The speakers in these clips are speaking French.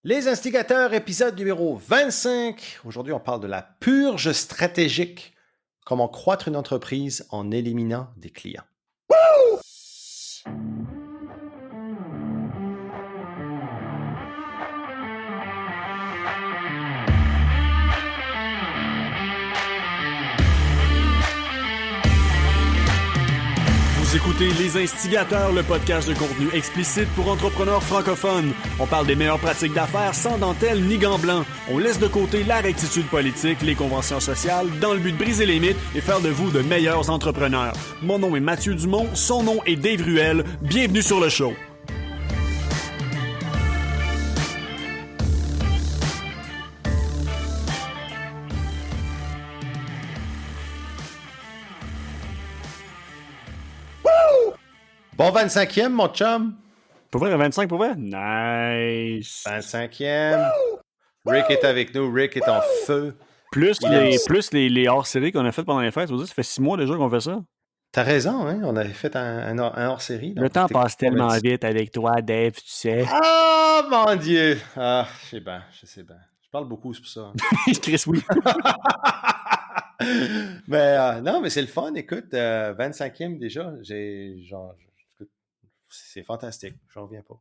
Les instigateurs, épisode numéro 25. Aujourd'hui, on parle de la purge stratégique. Comment croître une entreprise en éliminant des clients. Vous écoutez Les Instigateurs, le podcast de contenu explicite pour entrepreneurs francophones. On parle des meilleures pratiques d'affaires sans dentelle ni gants blancs. On laisse de côté la rectitude politique, les conventions sociales, dans le but de briser les mythes et faire de vous de meilleurs entrepreneurs. Mon nom est Mathieu Dumont, son nom est Dave Ruel. Bienvenue sur le show. Bon 25e, mon chum. Pour vrai, 25 pour vrai? Nice. 25e. Rick est avec nous. Rick est en feu. Plus les hors-séries qu'on a fait pendant les fêtes, ça fait 6 mois déjà qu'on fait ça. T'as raison, hein? On avait fait un hors-série. Le temps passe tellement vite avec toi, Dave, tu sais. Oh, mon Dieu! Ah, je sais bien. Je parle beaucoup, c'est pour ça. Chris, oui. Mais non, mais c'est le fun. Écoute, 25e déjà, c'est fantastique. J'en reviens pas.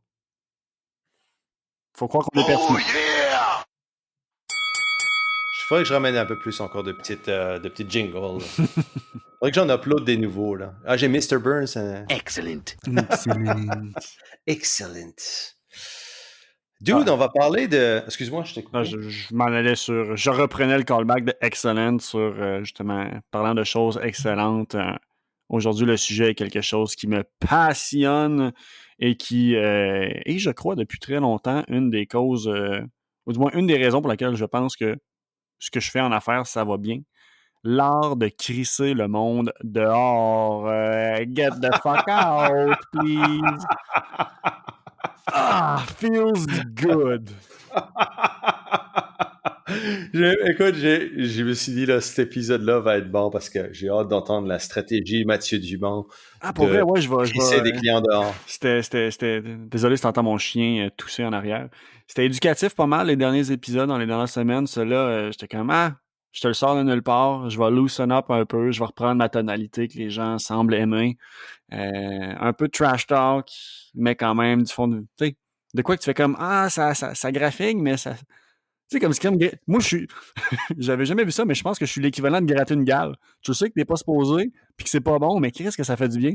Faut croire qu'on est pertinent. Yeah! Il faudrait que je ramène un peu plus encore de petites jingles. Il faudrait que j'en upload des nouveaux. Là. Ah, j'ai Mr. Burns. Excellent. Dude, on va parler de... Excuse-moi, je t'ai coupé. Non, je m'en allais sur... Je reprenais le callback de Excellent sur, justement, parlant de choses excellentes. Aujourd'hui, le sujet est quelque chose qui me passionne et qui est, je crois, depuis très longtemps, une des causes, ou du moins une des raisons pour laquelle je pense que ce que je fais en affaires, ça va bien. L'art de crisser le monde dehors. Get the fuck out, please. Ah, feels good. Écoute, je me suis dit, là, cet épisode-là va être bon parce que j'ai hâte d'entendre la stratégie Mathieu Dumont. Ah, pour vrai, ouais, je vais. Crisser des clients dehors. Désolé si t'entends mon chien tousser en arrière. C'était éducatif pas mal les derniers épisodes dans les dernières semaines. Ceux-là, j'étais comme, je te le sors de nulle part, je vais loosen up un peu, je vais reprendre ma tonalité que les gens semblent aimer. Un peu de trash talk, mais quand même du fond de... Tu sais, de quoi que tu fais comme, ça graphique, mais ça... Tu sais, comme moi, je suis... J'avais jamais vu ça, mais je pense que je suis l'équivalent de gratter une gale. Tu sais que t'es pas supposé, puis que c'est pas bon, mais qu'est-ce que ça fait du bien?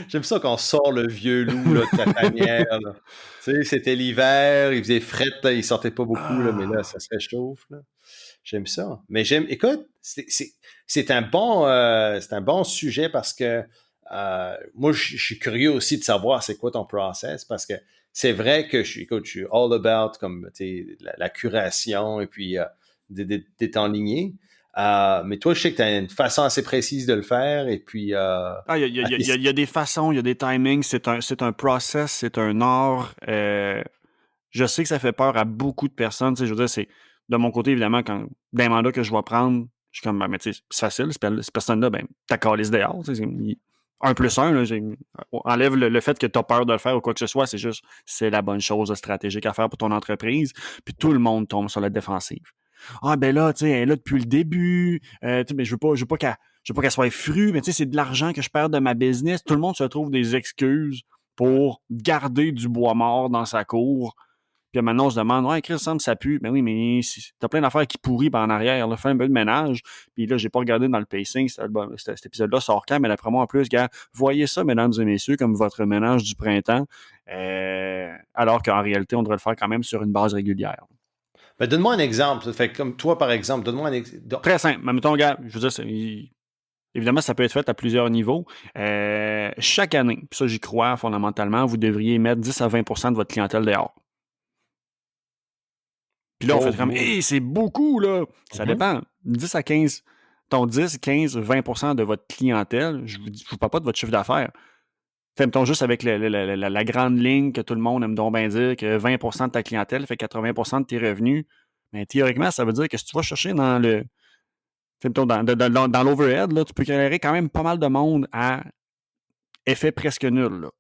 J'aime ça qu'on sort le vieux loup là, de la tanière. Là. Tu sais, c'était l'hiver, il faisait fret, là, il sortait pas beaucoup, là, mais là, ça se réchauffe. Là. J'aime ça. Mais écoute, c'est un bon sujet parce que moi, je suis curieux aussi de savoir c'est quoi ton process parce que c'est vrai que je suis all about comme la curation et puis d'être enligné. Mais toi, je sais que tu as une façon assez précise de le faire et puis... il y a des façons, il y a des timings, c'est un process, c'est un art. Je sais que ça fait peur à beaucoup de personnes. Je veux dire, c'est de mon côté, évidemment, quand d'un mandat que je vais prendre, je suis comme, mais tu sais, c'est facile, cette personne-là, t'as calé ce dehors. 1+1, là, enlève le fait que tu as peur de le faire ou quoi que ce soit, c'est la bonne chose stratégique à faire pour ton entreprise. Puis tout le monde tombe sur la défensive. Ah, ben là, tu sais, elle est là depuis le début. Mais je veux pas qu'elle soit frue, mais tu sais, c'est de l'argent que je perds de ma business. Tout le monde se trouve des excuses pour garder du bois mort dans sa cour. Puis maintenant, on se demande, ouais, Chris, semble ça pue. Ben oui, mais t'as plein d'affaires qui pourrissent par en arrière. Là, fais un peu de ménage. Puis là, j'ai pas regardé dans le pacing. Cet épisode-là sort quand, mais d'après moi, en plus, gars, voyez ça, mesdames et messieurs, comme votre ménage du printemps. Alors qu'en réalité, on devrait le faire quand même sur une base régulière. Ben, donne-moi un exemple. Fait comme toi, par exemple, donne-moi un exemple. Très simple. Mais mettons, gars, je veux dire, évidemment, ça peut être fait à plusieurs niveaux. Chaque année, puis ça, j'y crois fondamentalement, vous devriez mettre 10 à 20% de votre clientèle dehors. Puis là, on fait comme, c'est beaucoup, là. Ça dépend. 10 à 15, ton 10, 15, 20% de votre clientèle, je vous parle pas de votre chiffre d'affaires. Fait, mettons juste avec la grande ligne que tout le monde aime donc bien dire que 20% de ta clientèle fait 80% de tes revenus. Mais théoriquement, ça veut dire que si tu vas chercher dans le... Mettons, dans l'overhead, là, tu peux créer quand même pas mal de monde à effet presque nul, là.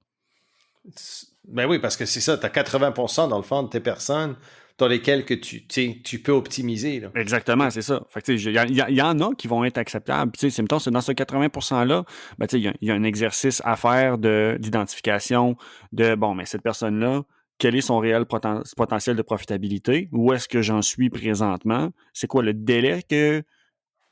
Ben oui, parce que c'est ça, tu as 80% dans le fond de tes personnes dans lesquelles que tu peux optimiser. Là. Exactement, c'est ça. Fait que, tu sais, il y en a qui vont être acceptables. Tu sais, mettons, c'est dans ce 80%-là, ben, tu sais, il y a un exercice à faire d'identification de, bon, mais cette personne-là, quel est son réel potentiel de profitabilité? Où est-ce que j'en suis présentement? C'est quoi le délai que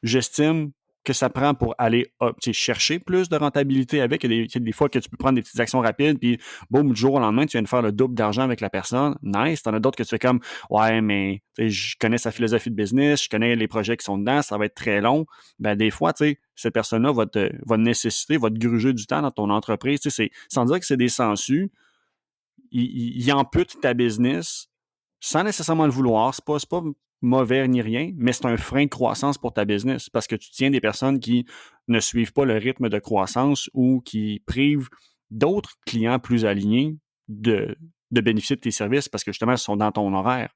j'estime que ça prend pour aller chercher plus de rentabilité avec. Il y a des fois que tu peux prendre des petites actions rapides, puis boum, du jour au lendemain, tu viens de faire le double d'argent avec la personne. Nice. T'en as d'autres que tu fais comme, ouais, mais je connais sa philosophie de business, je connais les projets qui sont dedans, ça va être très long. Ben, des fois, tu sais, cette personne-là va nécessiter, va te gruger du temps dans ton entreprise. Tu sais, sans dire que c'est des sangsues, il ampute ta business sans nécessairement le vouloir. C'est pas mauvais ni rien, mais c'est un frein de croissance pour ta business parce que tu tiens des personnes qui ne suivent pas le rythme de croissance ou qui privent d'autres clients plus alignés de bénéficier de tes services parce que justement, ils sont dans ton horaire.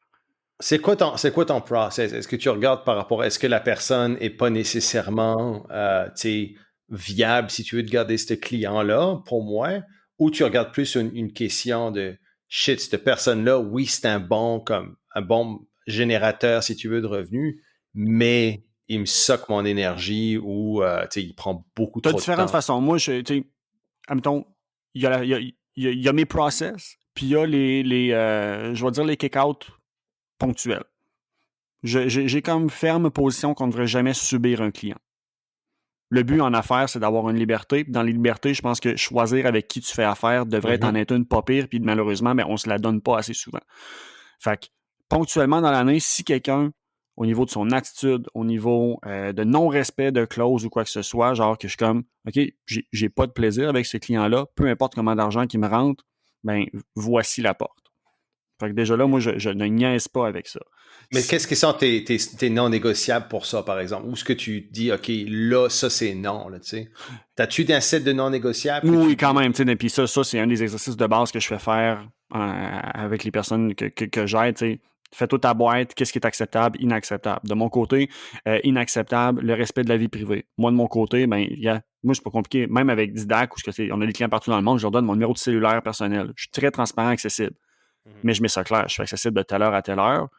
C'est quoi ton process? Est-ce que tu regardes par rapport à est-ce que la personne n'est pas nécessairement viable si tu veux te garder ce client-là, pour moi, ou tu regardes plus une question de shit, cette personne-là, oui, c'est un bon générateur, si tu veux, de revenus, mais il me soque mon énergie ou il prend beaucoup Tu as trop de différentes temps. façons. Moi, admettons, il y a mes process, puis il y a je vais dire les kick-outs ponctuels. J'ai comme ferme position qu'on ne devrait jamais subir un client. Le but en affaires, c'est d'avoir une liberté. Puis dans les libertés, je pense que choisir avec qui tu fais affaire devrait en être une pas pire. Puis malheureusement, on ne se la donne pas assez souvent. Fait que ponctuellement dans l'année, si quelqu'un, au niveau de son attitude, au niveau de non-respect de clause ou quoi que ce soit, genre que je suis comme, OK, j'ai pas de plaisir avec ce client-là, peu importe comment d'argent qui me rentre, ben voici la porte. Fait que déjà là, moi, je ne niaise pas avec ça. Mais qu'est-ce qui sont tes non négociables pour ça, par exemple? Ou est-ce que tu dis, OK, là, ça, c'est non, là, tu sais? T'as-tu un set de non négociables? Oui, quand même. Puis ça, c'est un des exercices de base que je fais faire avec les personnes que j'aide. Fais-toi ta boîte, qu'est-ce qui est acceptable, inacceptable. De mon côté, inacceptable, le respect de la vie privée. Moi, de mon côté, moi, c'est pas compliqué. Même avec Didac, où on a des clients partout dans le monde, je leur donne mon numéro de cellulaire personnel. Je suis très transparent, accessible. Mais je mets ça clair. Je suis accessible de telle heure à telle heure.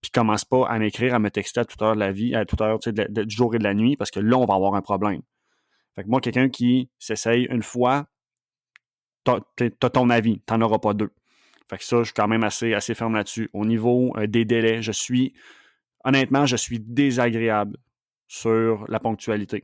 Puis commence pas à m'écrire, à me texter à toute heure de la vie, à toute heure du jour et de la nuit, parce que là, on va avoir un problème. Fait que moi, quelqu'un qui s'essaye une fois, t'as ton avis, t'en auras pas deux. Fait que ça, je suis quand même assez ferme là-dessus. Au niveau des délais, honnêtement, je suis désagréable sur la ponctualité.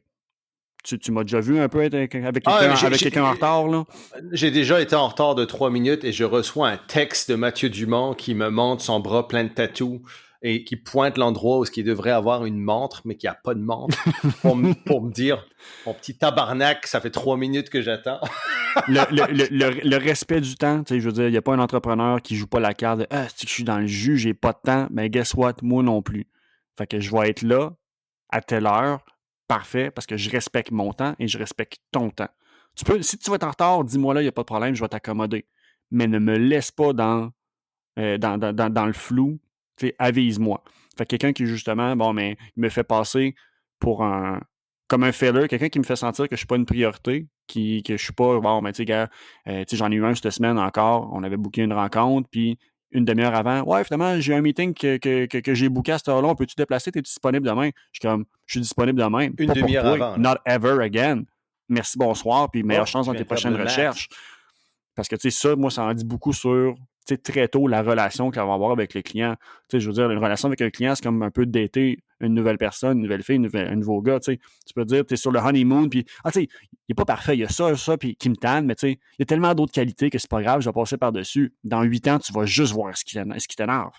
Tu m'as déjà vu un peu avec quelqu'un en retard, là? J'ai déjà été en retard de 3 minutes et je reçois un texte de Mathieu Dumont qui me montre son bras plein de tatous et qui pointe l'endroit où il devrait avoir une montre, mais qu'il n'y a pas de montre, pour me dire, mon petit tabarnak, ça fait 3 minutes que j'attends. le respect du temps, je veux dire, il n'y a pas un entrepreneur qui joue pas la carte de « Ah, c'est que je suis dans le jus, j'ai pas de temps. » Mais guess what? Moi non plus. Fait que je vais être là à telle heure, parfait, parce que je respecte mon temps et je respecte ton temps. Si tu vas être en retard, dis-moi là, il n'y a pas de problème, je vais t'accommoder. Mais ne me laisse pas dans le flou, avise-moi. Fait que quelqu'un qui, justement, mais il me fait passer comme un failure, quelqu'un qui me fait sentir que je suis pas une priorité, que je suis pas, tu sais, gars, j'en ai eu un cette semaine encore, on avait booké une rencontre, puis une demi-heure avant, ouais, finalement, j'ai un meeting que j'ai booké à cette heure-là, on peut-tu déplacer, t'es-tu disponible demain? Je suis disponible demain. Une Pas demi-heure pour toi, avant. not ever again. Merci, bonsoir, puis meilleure chance dans tes prochaines recherches. Parce que, tu sais, ça, moi, ça en dit beaucoup sur, tu sais, très tôt, la relation qu'on va avoir avec le client. Tu sais, je veux dire, une relation avec un client, c'est comme un peu dater une nouvelle personne, une nouvelle fille, un nouveau gars, tu sais. Tu peux dire, tu es sur le honeymoon, puis, tu sais, il n'est pas parfait, il y a ça, puis qui me tanne, mais tu sais, il y a tellement d'autres qualités que c'est pas grave, je vais passer par-dessus. Dans 8 ans, tu vas juste voir ce qui t'énerve.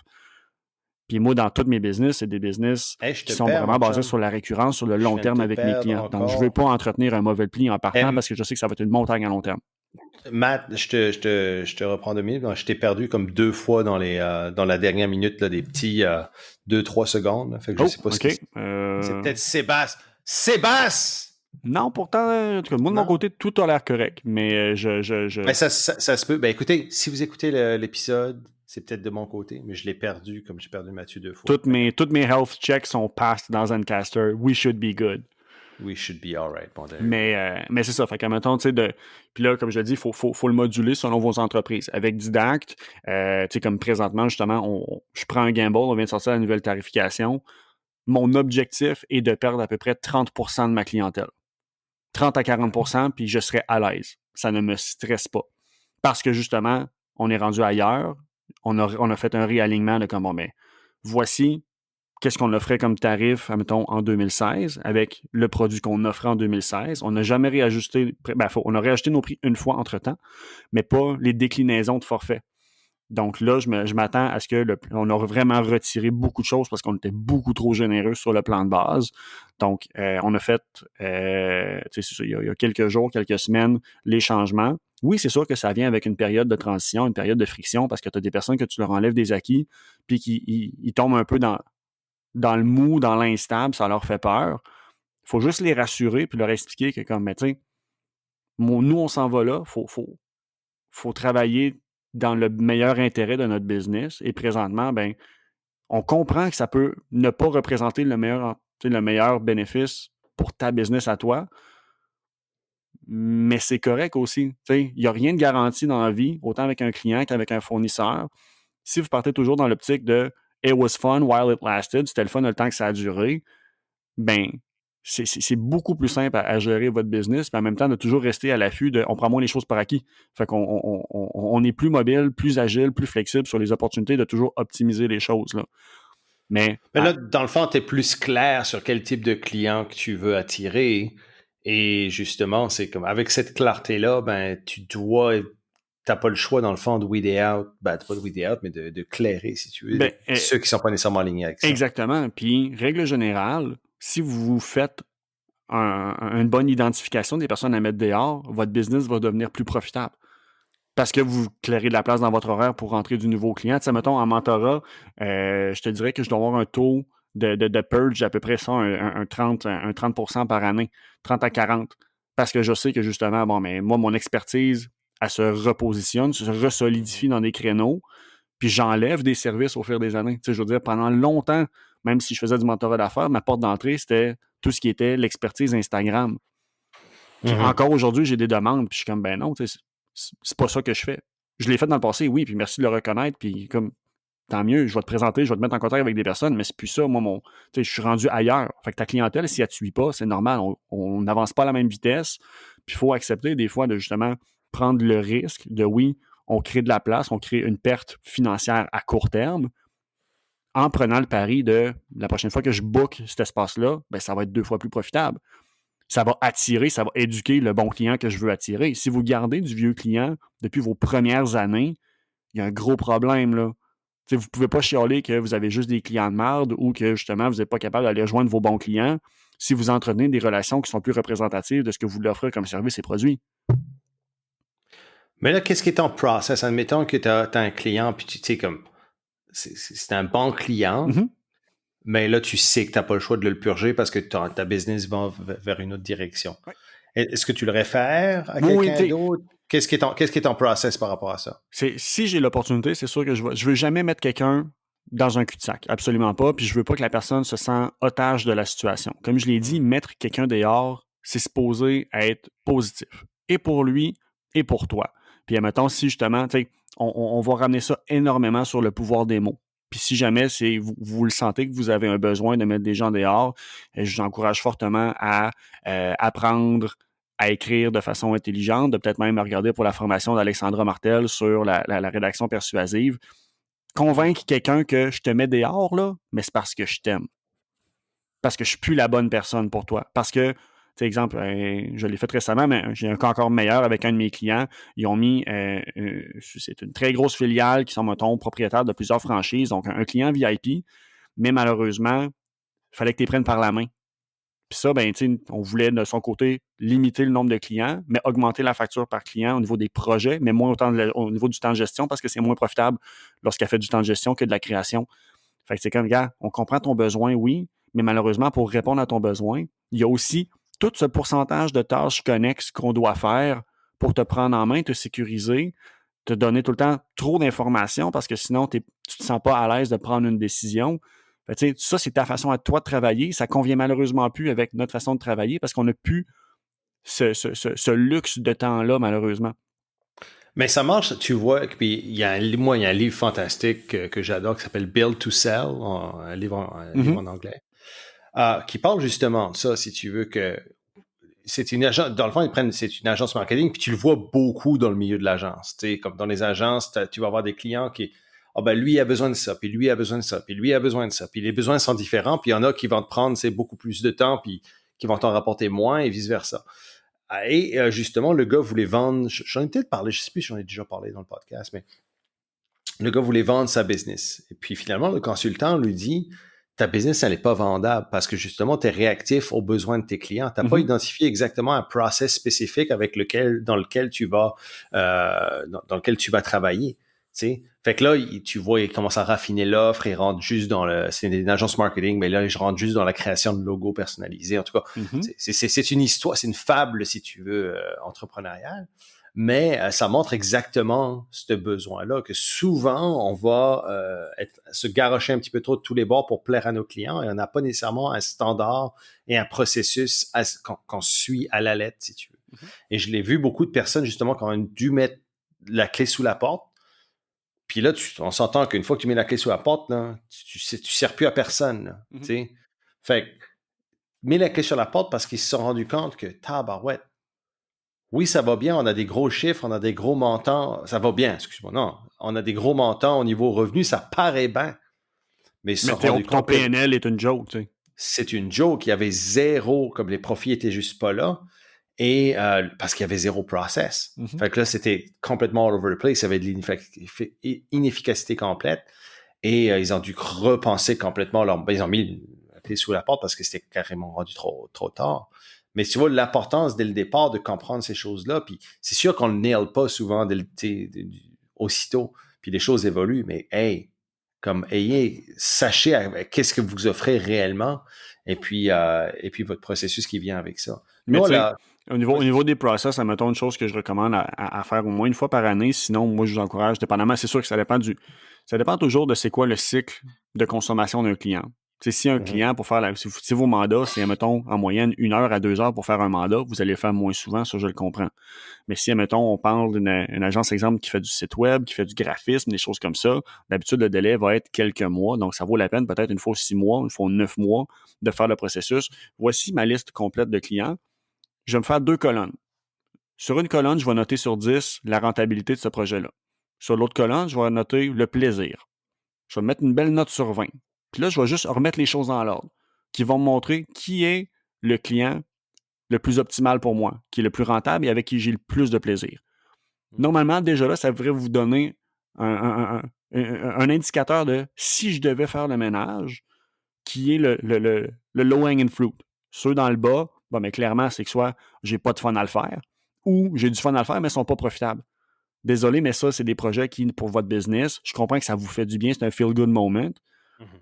Puis moi, dans tous mes business, c'est des business qui sont vraiment basés sur la récurrence, sur le long terme avec mes clients. Donc, je ne veux pas entretenir un mauvais pli en partant parce que je sais que ça va être une montagne à long terme. Matt, je te reprends 2 minutes. Je t'ai perdu comme 2 fois dans la dernière minute, là, des petits 2-3 secondes. Là. Fait que je sais pas okay. C'est peut-être Sébastien! Non, pourtant, en tout cas, moi, de mon côté, tout a l'air correct. Mais Ben, ça se peut. Ben, écoutez, si vous écoutez l'épisode, c'est peut-être de mon côté, mais je l'ai perdu comme j'ai perdu Mathieu 2 fois. Toutes mes health checks sont passed dans Zencaster. We should be good. We should be alright. Bon, Mais c'est ça. Fait qu'à mettons, tu sais, puis là, comme je l'ai dit, il faut le moduler selon vos entreprises. Avec Didact, tu sais, comme présentement, justement, je prends un gamble, on vient de sortir la nouvelle tarification. Mon objectif est de perdre à peu près 30% de ma clientèle. 30 à 40%, puis je serai à l'aise. Ça ne me stresse pas. Parce que justement, on est rendu ailleurs. On a fait un réalignement de comme, bon, mais voici qu'est-ce qu'on offrait comme tarif, admettons, en 2016, avec le produit qu'on offrait en 2016. On n'a jamais réajusté, on a réajusté nos prix une fois entre-temps, mais pas les déclinaisons de forfait. Donc là, je m'attends à ce on a vraiment retiré beaucoup de choses parce qu'on était beaucoup trop généreux sur le plan de base. Donc, on a fait, il y a quelques jours, quelques semaines, les changements. Oui, c'est sûr que ça vient avec une période de transition, une période de friction parce que tu as des personnes que tu leur enlèves des acquis puis qui tombent un peu dans le mou, dans l'instable, ça leur fait peur. Il faut juste les rassurer puis leur expliquer que comme, mais tu sais, nous, on s'en va là, faut travailler dans le meilleur intérêt de notre business. Et présentement, ben, on comprend que ça peut ne pas représenter le meilleur bénéfice pour ta business à toi, mais c'est correct aussi. Il n'y a rien de garanti dans la vie, autant avec un client qu'avec un fournisseur. Si vous partez toujours dans l'optique de « it was fun while it lasted », c'était le fun le temps que ça a duré, ben, c'est beaucoup plus simple à gérer votre business, mais en même temps de toujours rester à l'affût de on prend moins les choses par acquis. Fait qu'on on est plus mobile, plus agile, plus flexible sur les opportunités de toujours optimiser les choses. Là. Mais là, dans le fond, tu es plus clair sur quel type de client que tu veux attirer. Et justement, c'est comme avec cette clarté-là, ben, t'as pas le choix, dans le fond, de weeder out. Ben, pas de weeder out, mais de clairer, si tu veux, ceux qui sont pas nécessairement alignés avec ça. Exactement. Puis, règle générale, si vous faites une bonne identification des personnes à mettre dehors, votre business va devenir plus profitable. Parce que vous clairez de la place dans votre horaire pour rentrer du nouveau client. Tu sais, mettons, en mentorat, je te dirais que je dois avoir un taux de purge à peu près ça, un 30% par année, 30 à 40. Parce que je sais que justement, bon, mais moi, mon expertise, elle se repositionne, se resolidifie dans des créneaux, puis j'enlève des services au fil des années. Tu sais, je veux dire, pendant longtemps, même si je faisais du mentorat d'affaires, ma porte d'entrée, c'était tout ce qui était l'expertise Instagram. Puis encore aujourd'hui, j'ai des demandes, puis je suis comme, ben non, tu sais, c'est pas ça que je fais. Je l'ai fait dans le passé, oui, puis merci de le reconnaître, puis comme, tant mieux, je vais te présenter, je vais te mettre en contact avec des personnes, mais c'est plus ça, moi, tu sais, je suis rendu ailleurs. Fait que ta clientèle, si elle te suit pas, c'est normal, on n'avance pas à la même vitesse, puis il faut accepter des fois de justement prendre le risque de, oui, on crée de la place, on crée une perte financière à court terme, en prenant le pari de, la prochaine fois que je book cet espace-là, ben ça va être 2 fois plus profitable. Ça va attirer, ça va éduquer le bon client que je veux attirer. Si vous gardez du vieux client depuis vos premières années, il y a un gros problème, là. T'sais, vous ne pouvez pas chialer que vous avez juste des clients de merde ou que, justement, vous n'êtes pas capable d'aller rejoindre vos bons clients si vous entretenez des relations qui sont plus représentatives de ce que vous leur offrez comme service et produit. Mais là, qu'est-ce qui est en process? Admettons que tu as un client, puis tu sais, comme, c'est un bon client, mais là, tu sais que tu n'as pas le choix de le purger parce que ta business va vers une autre direction. Ouais. Est-ce que tu le réfères à quelqu'un d'autre? Qu'est-ce qui est en process par rapport à ça? Si j'ai l'opportunité, c'est sûr que je veux jamais mettre quelqu'un dans un cul-de-sac. Absolument pas. Puis je veux pas que la personne se sente otage de la situation. Comme je l'ai dit, mettre quelqu'un dehors, c'est supposé être positif. Et pour lui, et pour toi. Puis admettons, si justement, tu sais, on va ramener ça énormément sur le pouvoir des mots. Puis si jamais vous le sentez que vous avez un besoin de mettre des gens dehors, je vous encourage fortement à apprendre à écrire de façon intelligente, de peut-être même regarder pour la formation d'Alexandra Martel sur la rédaction persuasive. Convaincre quelqu'un que je te mets dehors, là, mais c'est parce que je t'aime. Parce que je suis plus la bonne personne pour toi. Parce que, tu sais, exemple, je l'ai fait récemment, mais j'ai un cas encore meilleur avec un de mes clients. Ils ont mis, c'est une très grosse filiale qui sont, mettons, propriétaires de plusieurs franchises. Donc, un client VIP, mais malheureusement, il fallait que tu les prennes par la main. Puis ça, ben, on voulait de son côté limiter le nombre de clients, mais augmenter la facture par client au niveau des projets, mais moins au niveau du temps de gestion parce que c'est moins profitable lorsqu'elle fait du temps de gestion que de la création. Fait que c'est comme, gars, on comprend ton besoin, oui, mais malheureusement, pour répondre à ton besoin, il y a aussi tout ce pourcentage de tâches connexes qu'on doit faire pour te prendre en main, te sécuriser, te donner tout le temps trop d'informations parce que sinon, tu te sens pas à l'aise de prendre une décision. Fait, tu sais, ça, c'est ta façon à toi de travailler. Ça convient malheureusement plus avec notre façon de travailler parce qu'on n'a plus ce luxe de temps-là, malheureusement. Mais ça marche, tu vois. Puis il y a il y a un livre fantastique que j'adore qui s'appelle Build to Sell, un livre en anglais, qui parle justement de ça, si tu veux, que c'est une agence, dans le fond, c'est une agence marketing, puis tu le vois beaucoup dans le milieu de l'agence. Tu sais, comme dans les agences, tu vas avoir des clients qui, lui a besoin de ça, puis lui a besoin de ça, puis lui a besoin de ça, puis les besoins sont différents, puis il y en a qui vont te prendre, beaucoup plus de temps, puis qui vont t'en rapporter moins, et vice-versa. Et justement, le gars voulait vendre, j'en ai peut-être parlé, je sais plus si j'en ai déjà parlé dans le podcast, mais le gars voulait vendre sa business. Et puis finalement, le consultant lui dit, ta business, elle n'est pas vendable parce que justement, tu es réactif aux besoins de tes clients. Tu n'as pas identifié exactement un process spécifique dans lequel tu vas travailler. T'sais. Fait que là, tu vois, il commence à raffiner l'offre, il rentre juste c'est une agence marketing, mais là, je rentre juste dans la création de logos personnalisés. En tout cas, c'est une histoire, c'est une fable, si tu veux, entrepreneuriale. Mais ça montre exactement ce besoin-là, que souvent, on va se garrocher un petit peu trop de tous les bords pour plaire à nos clients et on n'a pas nécessairement un standard et un processus qu'on suit à la lettre, si tu veux. Et je l'ai vu beaucoup de personnes, justement, qui ont dû mettre la clé sous la porte. Puis là, on s'entend qu'une fois que tu mets la clé sous la porte, là, tu sers plus à personne. Fait que, mets la clé sur la porte parce qu'ils se sont rendus compte que, tabarouette, oui, ça va bien, on a des gros chiffres, on a des gros montants, ça va bien, excuse-moi, non, on a des gros montants au niveau revenu, ça paraît bien, mais ils se sont rendus compte que ton PNL est une joke, tu sais. C'est une joke, il y avait zéro, comme les profits étaient juste pas là, et parce qu'il y avait zéro process. Fait que là, c'était complètement all over the place, il y avait de l'inefficacité complète, et ils ont dû repenser complètement ils ont mis la clé sous la porte parce que c'était carrément rendu trop tard. Mais tu vois l'importance dès le départ de comprendre ces choses-là. Puis c'est sûr qu'on ne nail pas souvent aussitôt. Puis les choses évoluent. Mais hey, sachez qu'est-ce que vous offrez réellement. Et puis votre processus qui vient avec ça. Mais nous, au niveau des process, admettons une chose que je recommande à faire au moins une fois par année. Sinon, moi, je vous encourage, dépendamment, c'est sûr que ça dépend toujours de c'est quoi le cycle de consommation d'un client. T'sais, si un client, pour faire si vos mandats, c'est, mettons, en moyenne 1 heure à 2 heures pour faire un mandat, vous allez le faire moins souvent, ça, je le comprends. Mais si, mettons, on parle d'une agence, exemple, qui fait du site web, qui fait du graphisme, des choses comme ça, d'habitude, le délai va être quelques mois. Donc, ça vaut la peine, peut-être une fois 6 mois, une fois 9 mois, de faire le processus. Voici ma liste complète de clients. Je vais me faire 2 colonnes. Sur une colonne, je vais noter sur 10 la rentabilité de ce projet-là. Sur l'autre colonne, je vais noter le plaisir. Je vais mettre une belle note sur 20. Puis là, je vais juste remettre les choses dans l'ordre, qui vont me montrer qui est le client le plus optimal pour moi, qui est le plus rentable et avec qui j'ai le plus de plaisir. Normalement, déjà là, ça devrait vous donner un indicateur de si je devais faire le ménage, qui est le low-hanging fruit. Ceux dans le bas, mais clairement, c'est que soit j'ai pas de fun à le faire, ou j'ai du fun à le faire, mais ils sont pas profitables. Désolé, mais ça, c'est des projets qui, pour votre business, je comprends que ça vous fait du bien, c'est un feel-good moment,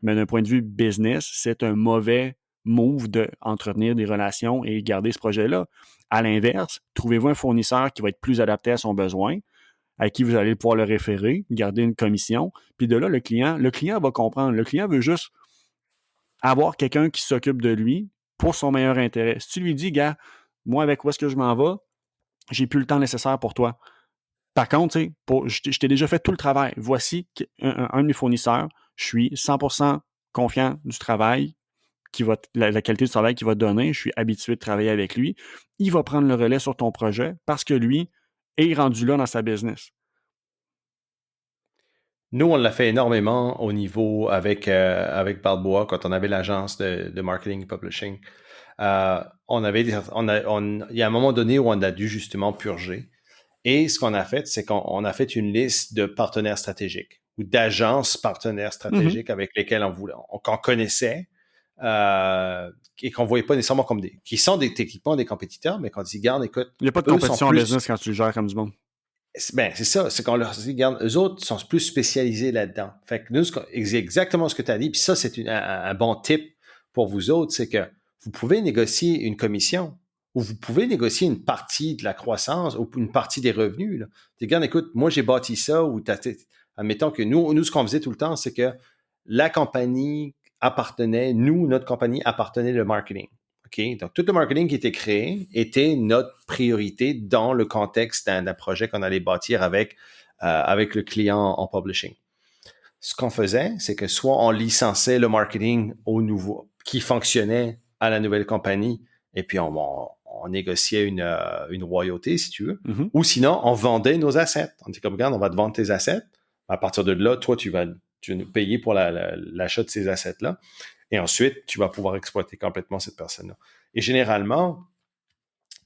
mais d'un point de vue business, c'est un mauvais move d'entretenir des relations et garder ce projet-là. À l'inverse, trouvez-vous un fournisseur qui va être plus adapté à son besoin, à qui vous allez pouvoir le référer, garder une commission, puis de là, le client va comprendre. Le client veut juste avoir quelqu'un qui s'occupe de lui pour son meilleur intérêt. Si tu lui dis, gars, moi, avec où est-ce que je m'en vais, j'ai plus le temps nécessaire pour toi. Par contre, je t'ai déjà fait tout le travail. Voici un de mes fournisseurs. Je suis 100% confiant du travail, la qualité du travail qu'il va te donner. Je suis habitué de travailler avec lui. Il va prendre le relais sur ton projet parce que lui est rendu là dans sa business. Nous, on l'a fait énormément au niveau avec Balboa quand on avait l'agence de marketing et publishing. Il y a un moment donné où on a dû justement purger. Et ce qu'on a fait, c'est qu'on a fait une liste de partenaires stratégiques ou d'agences partenaires stratégiques avec lesquels qu'on connaissait et qu'on voyait pas nécessairement comme qui sont techniquement des compétiteurs, mais qu'on dit, garde, écoute. Il n'y a pas de compétition en business quand tu le gères comme du monde. Ben, c'est ça, c'est qu'on leur dit, regarde, eux autres sont plus spécialisés là-dedans. Fait que nous, c'est exactement ce que tu as dit, puis ça, c'est un bon tip pour vous autres, c'est que vous pouvez négocier une commission ou vous pouvez négocier une partie de la croissance ou une partie des revenus. Là. Tu regardes, écoute, moi, j'ai bâti ça, ou admettons que nous, ce qu'on faisait tout le temps, c'est que la compagnie notre compagnie appartenait le marketing. OK? Donc, tout le marketing qui était créé était notre priorité dans le contexte d'un projet qu'on allait bâtir avec le client en publishing. Ce qu'on faisait, c'est que soit on licençait le marketing au nouveau, qui fonctionnait à la nouvelle compagnie, et puis on négociait une royauté, si tu veux, ou sinon, on vendait nos assets. On dit comme, regarde, on va te vendre tes assets. À partir de là, toi, tu vas nous payer pour l'achat de ces assets-là. Et ensuite, tu vas pouvoir exploiter complètement cette personne-là. Et généralement,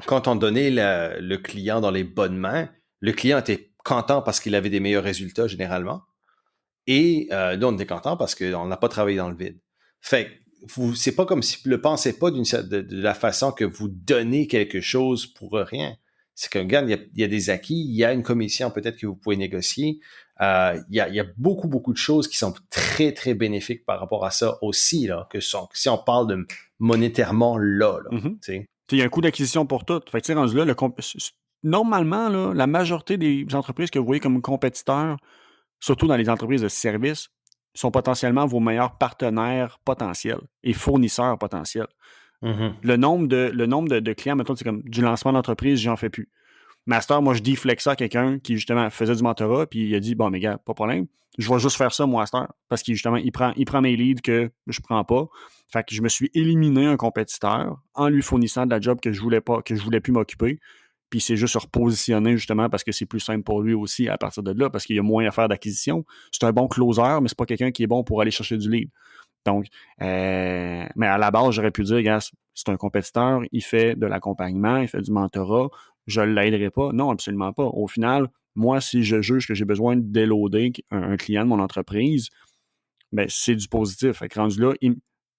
quand on donnait le client dans les bonnes mains, le client était content parce qu'il avait des meilleurs résultats généralement. Et nous, on était content parce qu'on n'a pas travaillé dans le vide. Fait que c'est pas comme si vous ne le pensez pas de la façon que vous donnez quelque chose pour rien. C'est que, regarde, il y a des acquis, il y a une commission peut-être que vous pouvez négocier. Il y a beaucoup, beaucoup de choses qui sont très, très bénéfiques par rapport à ça aussi, là, si on parle de monétairement là. Il y a un coût d'acquisition pour tout. Fait que, rendu là, normalement, là, la majorité des entreprises que vous voyez comme compétiteurs, surtout dans les entreprises de services, sont potentiellement vos meilleurs partenaires potentiels et fournisseurs potentiels. Le nombre de clients, mettons, c'est comme du lancement d'entreprise, j'en fais plus. Master, moi, je dis flexa à quelqu'un qui, justement, faisait du mentorat, puis il a dit, bon, mais gars, pas de problème, je vais juste faire ça, moi, Master, parce qu'il, justement, il prend mes leads que je prends pas. Fait que je me suis éliminé un compétiteur en lui fournissant de la job que je voulais plus m'occuper. Puis c'est juste se repositionner, justement, parce que c'est plus simple pour lui aussi à partir de là, parce qu'il y a moins à faire d'acquisition. C'est un bon closer, mais c'est pas quelqu'un qui est bon pour aller chercher du lead. Donc, mais à la base, j'aurais pu dire, gars, c'est un compétiteur, il fait de l'accompagnement, il fait du mentorat, je ne l'aiderai pas. Non, absolument pas. Au final, moi, si je juge que j'ai besoin de déloader un client de mon entreprise, ben, c'est du positif. Fait que rendu là,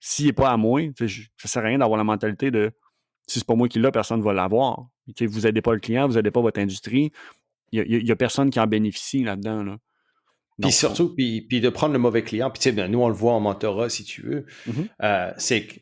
s'il n'est pas à moi, ça ne sert à rien d'avoir la mentalité de si c'est pas moi qui l'ai, personne ne va l'avoir. Vous n'aidez pas le client, vous n'aidez pas votre industrie. Il n'y a personne qui en bénéficie là-dedans. Là. Puis surtout, puis de prendre le mauvais client, puis nous, on le voit en mentorat, si tu veux, c'est que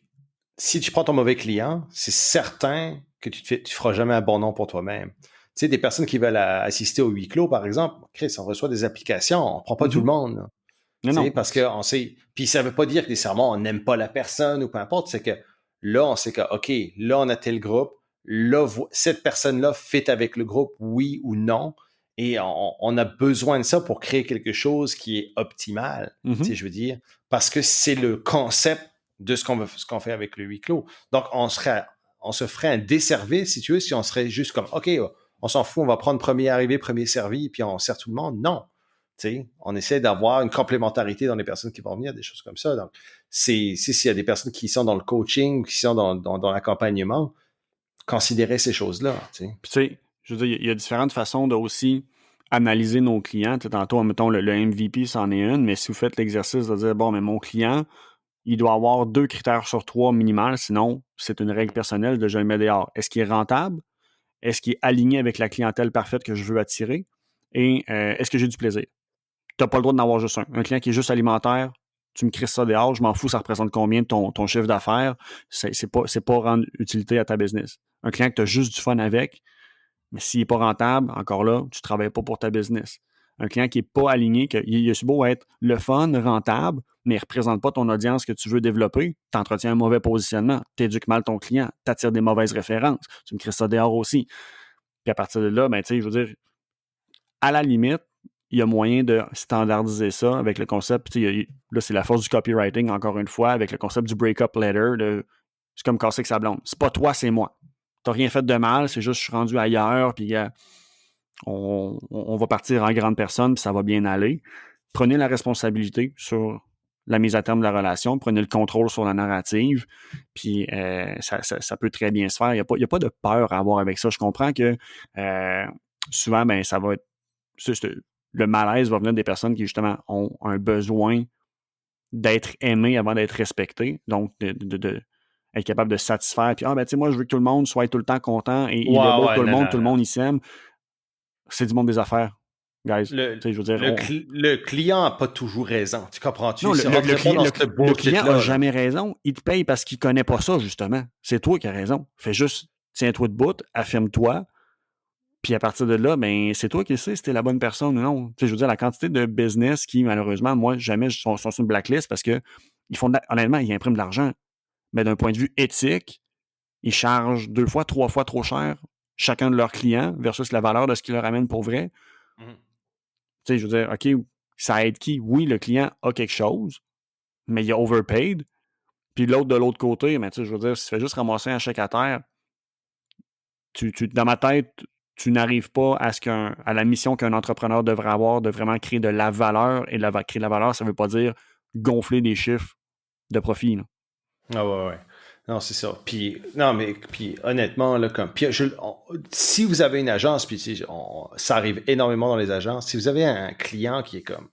si tu prends ton mauvais client, c'est certain que tu feras jamais un bon nom pour toi-même. Tu sais, des personnes qui veulent assister au huis clos, par exemple, Chris, on reçoit des applications, on ne prend pas tout le monde. Là. Non. Parce qu'on sait. Puis ça ne veut pas dire que nécessairement on n'aime pas la personne ou peu importe, c'est que là, on sait que, OK, là, on a tel groupe, là, cette personne-là fit avec le groupe, oui ou non. Et on a besoin de ça pour créer quelque chose qui est optimal, je veux dire, parce que c'est le concept de ce qu'on fait avec le huis clos. Donc, on se ferait un desservice, si tu veux, si on serait juste comme, OK, on s'en fout, on va prendre premier arrivé, premier servi, puis on sert tout le monde. Non. On essaie d'avoir une complémentarité dans les personnes qui vont venir, des choses comme ça. Donc, s'il y a des personnes qui sont dans le coaching, qui sont dans l'accompagnement, considérer ces choses-là. Puis, tu sais, je veux dire, il y a différentes façons de aussi analyser nos clients. Tantôt, mettons, le MVP, c'en est une, mais si vous faites l'exercice de dire, bon, mais mon client, il doit avoir 2 critères sur 3 minimal, sinon, c'est une règle personnelle de je le mets dehors. Est-ce qu'il est rentable? Est-ce qu'il est aligné avec la clientèle parfaite que je veux attirer? Et est-ce que j'ai du plaisir? Tu n'as pas le droit d'en avoir juste un. Un client qui est juste alimentaire, tu me crisses ça dehors, je m'en fous, ça représente combien de ton chiffre d'affaires? C'est pas rendre utilité à ta business. Un client que tu as juste du fun avec, mais s'il n'est pas rentable, encore là, tu ne travailles pas pour ta business. Un client qui n'est pas aligné, il est beau être le fun, rentable, mais il ne représente pas ton audience que tu veux développer, tu entretiens un mauvais positionnement, tu éduques mal ton client, tu attires des mauvaises références, tu me crisses ça dehors aussi. Puis à partir de là, ben, je veux dire, à la limite, il y a moyen de standardiser ça avec le concept. Là, c'est la force du copywriting, encore une fois, avec le concept du break-up letter. C'est comme casser avec sa blonde. C'est pas toi, c'est moi. T'as rien fait de mal, c'est juste je suis rendu ailleurs, puis on va partir en grande personne, puis ça va bien aller. Prenez la responsabilité sur la mise à terme de la relation, prenez le contrôle sur la narrative, puis ça peut très bien se faire. Il n'y a pas de peur à avoir avec ça. Je comprends que souvent, ben, ça va être le malaise va venir des personnes qui, justement, ont un besoin d'être aimées avant d'être respectées. Donc, de être capable de satisfaire. Puis, ben, tu sais, moi, je veux que tout le monde soit tout le temps content et il est beau, tout le monde, il s'aime. C'est du monde des affaires, guys. Je veux dire, le client n'a pas toujours raison. Tu comprends-tu? Non, le client n'a jamais raison. Il te paye parce qu'il ne connaît pas ça, justement. C'est toi qui as raison. Fais juste, tiens-toi debout, affirme-toi. Puis à partir de là, ben, c'est toi qui sais si t'es la bonne personne ou non. Tu sais, je veux dire, la quantité de business qui, malheureusement, moi, jamais sont sur une blacklist parce que honnêtement, ils impriment de l'argent. Mais d'un point de vue éthique, ils chargent 2 fois, 3 fois trop cher chacun de leurs clients versus la valeur de ce qu'ils leur amènent pour vrai. Tu sais, je veux dire, OK, ça aide qui? Oui, le client a quelque chose, mais il a overpaid. Puis l'autre de l'autre côté, mais tu sais, je veux dire, si tu fais juste ramasser un chèque à terre, dans ma tête, tu n'arrives pas à la mission qu'un entrepreneur devrait avoir de vraiment créer de la valeur. Et créer de la valeur, ça ne veut pas dire gonfler des chiffres de profit. Là. Ah ouais. Non, c'est ça. Puis, honnêtement, là, si vous avez une agence, puis ça arrive énormément dans les agences, si vous avez un client qui est comme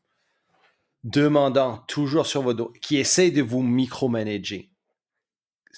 demandant toujours sur vos dos, qui essaie de vous micromanager,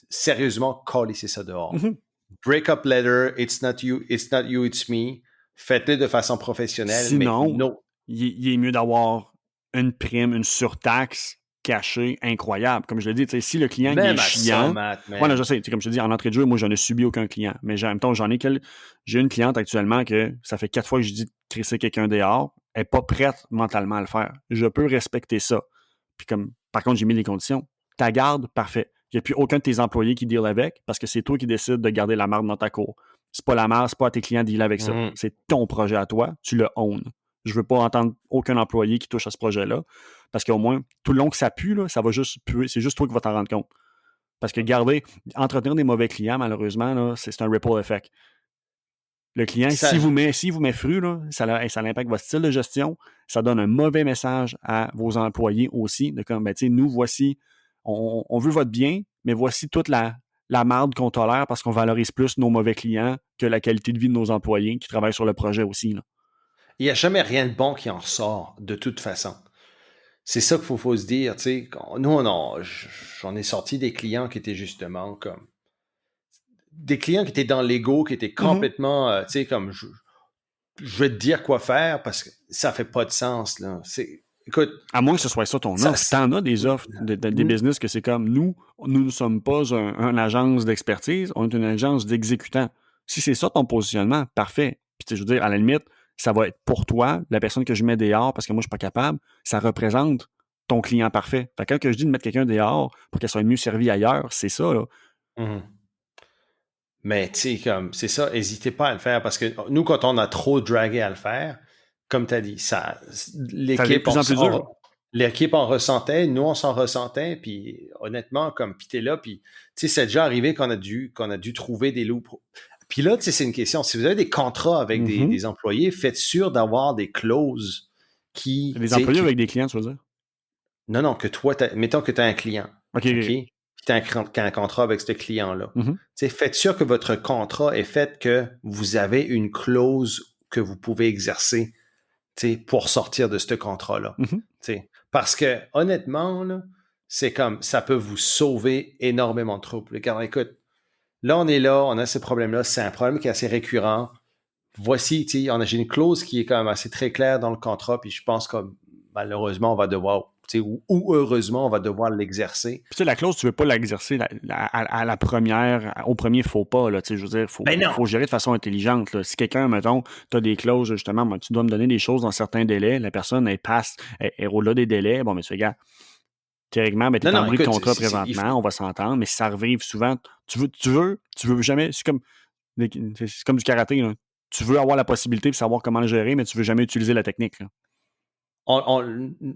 sérieusement, calissez ça dehors. Mm-hmm. Break up letter, it's not you, it's me. Faites-le de façon professionnelle. Sinon, mais non. Il est mieux d'avoir une prime, une surtaxe cachée incroyable. Comme je l'ai dit, si le client Même il est à chiant. Voilà, je sais, comme je te dis, en entrée de jeu, moi, je n'ai subi aucun client. Mais en même temps, j'ai une cliente actuellement que ça fait 4 fois que je dis de crisser quelqu'un dehors. Elle n'est pas prête mentalement à le faire. Je peux respecter ça. Puis par contre, j'ai mis les conditions. Ta garde, parfait. Il n'y a plus aucun de tes employés qui deal avec parce que c'est toi qui décides de garder la marde dans ta cour. C'est pas la marde, c'est pas à tes clients de dealer avec ça. C'est ton projet à toi, tu le owns. Je veux pas entendre aucun employé qui touche à ce projet-là parce qu'au moins, tout le long que ça pue, là, ça va juste puer. C'est juste toi qui vas t'en rendre compte. Parce que entretenir des mauvais clients, malheureusement, là, c'est un ripple effect. Le client, s'il vous met fru, là, ça impacte votre style de gestion. Ça donne un mauvais message à vos employés aussi. De comme, nous, voici, on veut votre bien, mais voici toute la marde qu'on tolère parce qu'on valorise plus nos mauvais clients que la qualité de vie de nos employés qui travaillent sur le projet aussi. Là. Il n'y a jamais rien de bon qui en ressort, de toute façon. C'est ça qu'il faut se dire. Nous, j'en ai sorti des clients qui étaient justement comme des clients qui étaient dans l'ego, qui étaient complètement, comme je vais te dire quoi faire parce que ça fait pas de sens. Là. Écoute, à moins que ce soit ça ton offre. T'en as des offres, des business que c'est comme nous ne sommes pas une agence d'expertise, on est une agence d'exécutants. Si c'est ça ton positionnement, parfait. Puis je veux dire, à la limite, ça va être pour toi, la personne que je mets dehors parce que moi je suis pas capable, ça représente ton client parfait. Fait que quand je dis de mettre quelqu'un dehors pour qu'elle soit mieux servie ailleurs, c'est ça, là. Mais tu sais, comme c'est ça, n'hésitez pas à le faire parce que nous, quand on a trop dragué à le faire, comme tu as dit, l'équipe en ressentait, nous on s'en ressentait, puis honnêtement, comme puis t'es là, puis tu sais, c'est déjà arrivé qu'on a dû trouver des loups. Puis là, tu sais, c'est une question. Si vous avez des contrats avec des employés, faites sûr d'avoir des clauses qui. Des employés avec des clients, tu veux dire? Non, que toi, mettons que tu as un client. OK. Puis tu as un contrat avec ce client-là. Faites sûr que votre contrat est fait que vous avez une clause que vous pouvez exercer pour sortir de ce contrat-là. Parce que honnêtement, là, c'est comme ça peut vous sauver énormément de troubles. Car écoute, là, on a ce problème-là. C'est un problème qui est assez récurrent. Voici, j'ai une clause qui est quand même assez très claire dans le contrat, puis je pense que malheureusement, on va devoir ou heureusement, on va devoir l'exercer. Puis la clause, tu ne veux pas l'exercer à la première, au premier faux pas. Là, je veux dire, il faut gérer de façon intelligente. Là. Si quelqu'un, mettons, tu as des clauses, justement, tu dois me donner des choses dans certains délais, la personne, elle roule là des délais, bon, mais tu regardes, théoriquement, tu es en bris de contrat présentement, on va s'entendre, mais si ça arrive souvent, tu veux jamais, c'est comme du karaté, là. Tu veux avoir la possibilité de savoir comment le gérer, mais tu ne veux jamais utiliser la technique. Là.